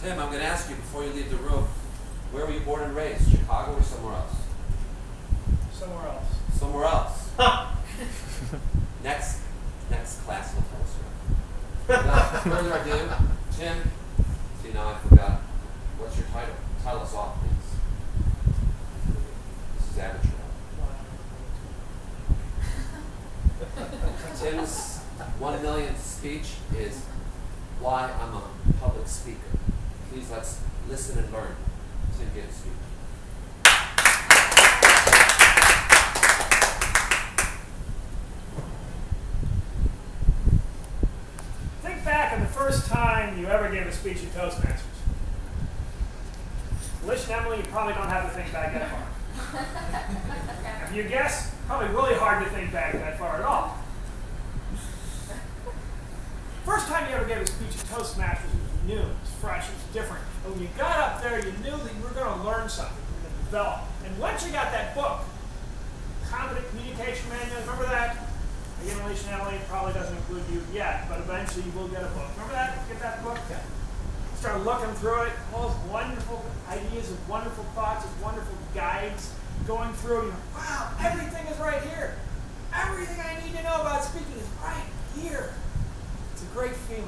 Tim, I'm going to ask you before you leave the room, where were you born and raised? Chicago or somewhere else? Somewhere else. Somewhere else. Next class will tell us where. Without further ado, Tim, see now I forgot. What's your title? Tell us off, please. This is amateur. Tim's 1 millionth speech is why I'm a public speaker. Please let's listen and learn. Tim, give a speech. Think back on the first time you ever gave a speech at Toastmasters. Lish and Emily, you probably don't have to think back that far. If you guess, probably really hard to think back that far at all. First time you ever gave a speech at Toastmasters, it was new, it was fresh, it was different. And when you got up there, you knew that you were going to learn something, you were going to develop. And once you got that book, Competent Communication Manual, remember that? Again, Lish and Emily, it probably doesn't include you yet, but eventually you will get a book. Remember that? Get that book? Yeah. Start looking through it, all those wonderful ideas and wonderful thoughts and wonderful guides going through. You know, wow, everything is right here. Everything I need to know about speaking is right here. It's a great feeling.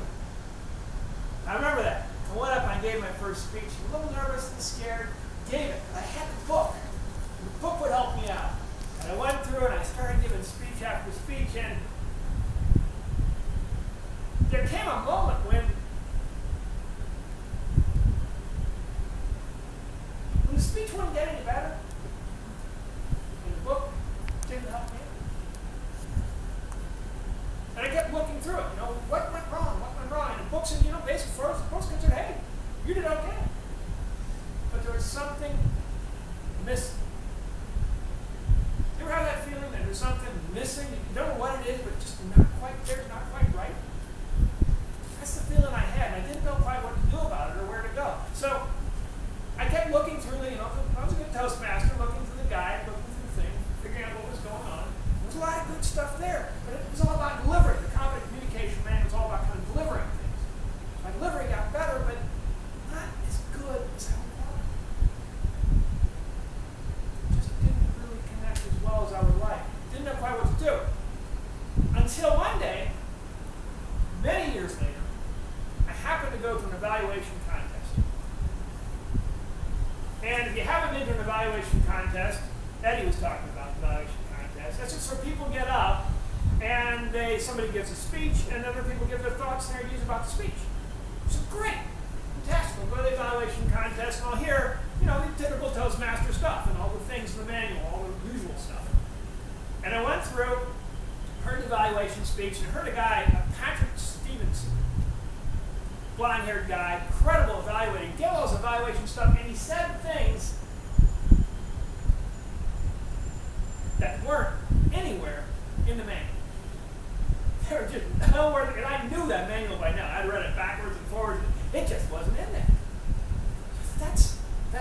I remember that. I went up and I gave my first speech. A little nervous and scared. Gave it. I had the book. The book would help me out. And I went through and I started giving speech after speech. And there came a moment when the speech wouldn't get any better. And the book didn't help me. And I kept looking through it. You know, what went wrong? What went wrong? And the book said, you know, basically, for us, the book's considered, hey, you did okay. But there was something missing. You ever have that feeling that there's something missing? You don't know what it is, but just not quite there, not quite right? That's the feeling I had, and I didn't know quite what to do about it or where to go. So I kept looking through the, I was a good Toastmaster, looking through the guide, looking through the thing, figuring out what was going on. There was a lot of good stuff there, but it was all about delivering. The Competent Communication Manual was all about kind of delivering things. My delivery got better, but not as good as I wanted. Just didn't really connect as well as I would like. Didn't know quite what to do. Until one day, many years later, I happened to go to an evaluation contest. And if you haven't been to an evaluation contest, Eddie was talking about evaluation contests. That's just where people get up and somebody gives a speech and other people give their thoughts and their ideas about the speech. So great, fantastic. We'll go to the evaluation contest and I'll hear, you know, the typical Toastmaster stuff and all the things in the manual, all the usual stuff. And I went through, heard the evaluation speech, and heard a guy, Patrick Stevenson, blonde-haired guy, incredible evaluating, gave all his evaluation stuff, and he said things that weren't anywhere in the manual. They were just nowhere, and I knew that manual by now. I'd read it backwards and forwards. It just wasn't in there. That's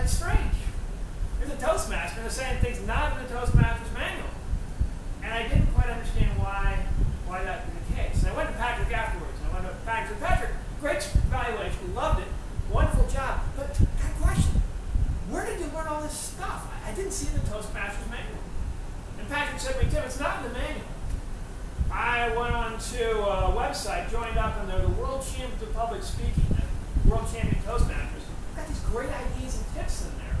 strange. There's a Toastmaster, and they're saying things not in the Toastmaster's manual. And I didn't quite understand why that would be the case. And I went to Patrick afterwards. And I went to Patrick and said, Patrick, great evaluation, loved it, wonderful job. But I had a question. Where did you learn all this stuff? I didn't see it in the Toastmaster's manual. And Patrick said to me, Tim, it's not in the manual. I went on to a website, joined up, and they're the World Champions of Public Speaking, the World Champion Toastmasters. I've got these great ideas and tips in there.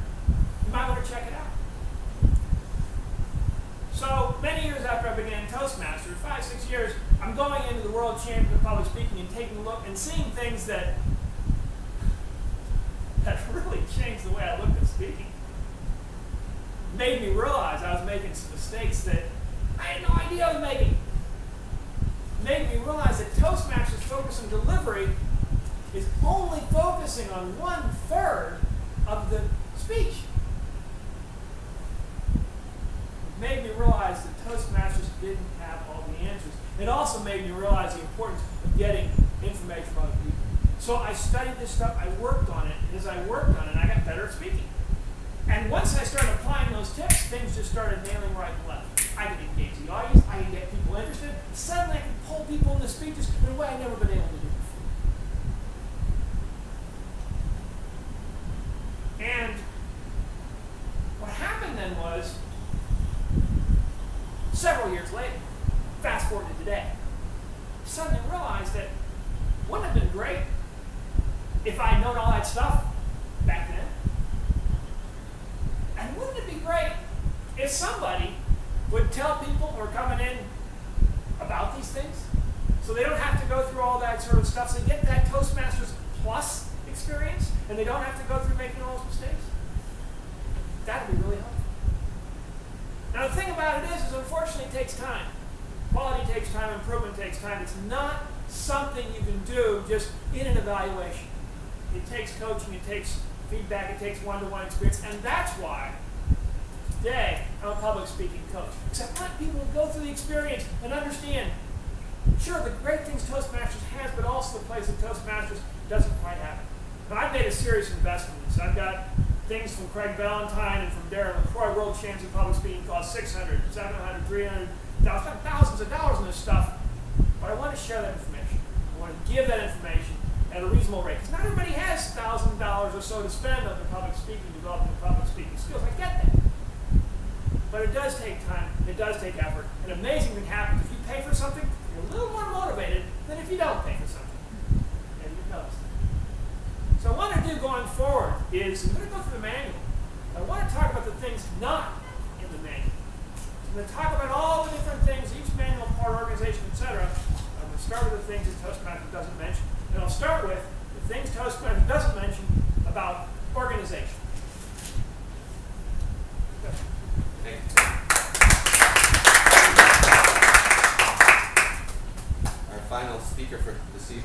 You might want to check it out. So many years after I began Toastmasters, 5, 6 years, I'm going into the World Champion of Public Speaking and taking a look and seeing things that really changed the way I looked at speaking. Made me realize I was making some mistakes that I had no idea I was making. Made me realize that Toastmasters' focus on delivery is only focusing on 1/3 of the speech. It made me realize that Toastmasters didn't have all the answers. It also made me realize the importance of getting information from other people. So I studied this stuff, I worked on it, and as I worked on it, I got better at speaking. And once I started applying those tips, things just started nailing right and left. I could engage the audience, I could get people interested, and suddenly I could pull people into speeches in a way I'd never been able to do before. was several years later, fast forward to today, suddenly realized that wouldn't it have been great if I had known all that stuff back then? And wouldn't it be great if somebody would tell people who are coming in about these things so they don't have to go through all that sort of stuff, so they get that Toastmasters Plus experience and they don't have to go through making all those mistakes? That would be really helpful. Now the thing about it is unfortunately it takes time. Quality takes time, improvement takes time. It's not something you can do just in an evaluation. It takes coaching, it takes feedback, it takes one-to-one experience, and that's why today I'm a public speaking coach. Because I want people to go through the experience and understand, sure, the great things Toastmasters has, but also the place that Toastmasters doesn't quite have it. But I've made a serious investment in this. I've got things from Craig Valentine and from Darren LaCroix, world champs in public speaking, cost $600, $700, $300, thousands of dollars in this stuff. But I want to share that information. I want to give that information at a reasonable rate. Because not everybody has $1,000 or so to spend on their public speaking, developing their public speaking skills. I get that. But it does take time. It does take effort. An amazing thing happens if you pay for something, you're a little more motivated than if you don't pay for something. And you've noticed that. So what I do going forward is, I'm going to go through the manual. I want to talk about the things not in the manual. I'm going to talk about all the different things, each manual part, organization, etc. I'm going to start with the things that Toastmasters doesn't mention. And I'll start with the things Toastmasters doesn't mention about organization. Thank you. Our final speaker for this evening.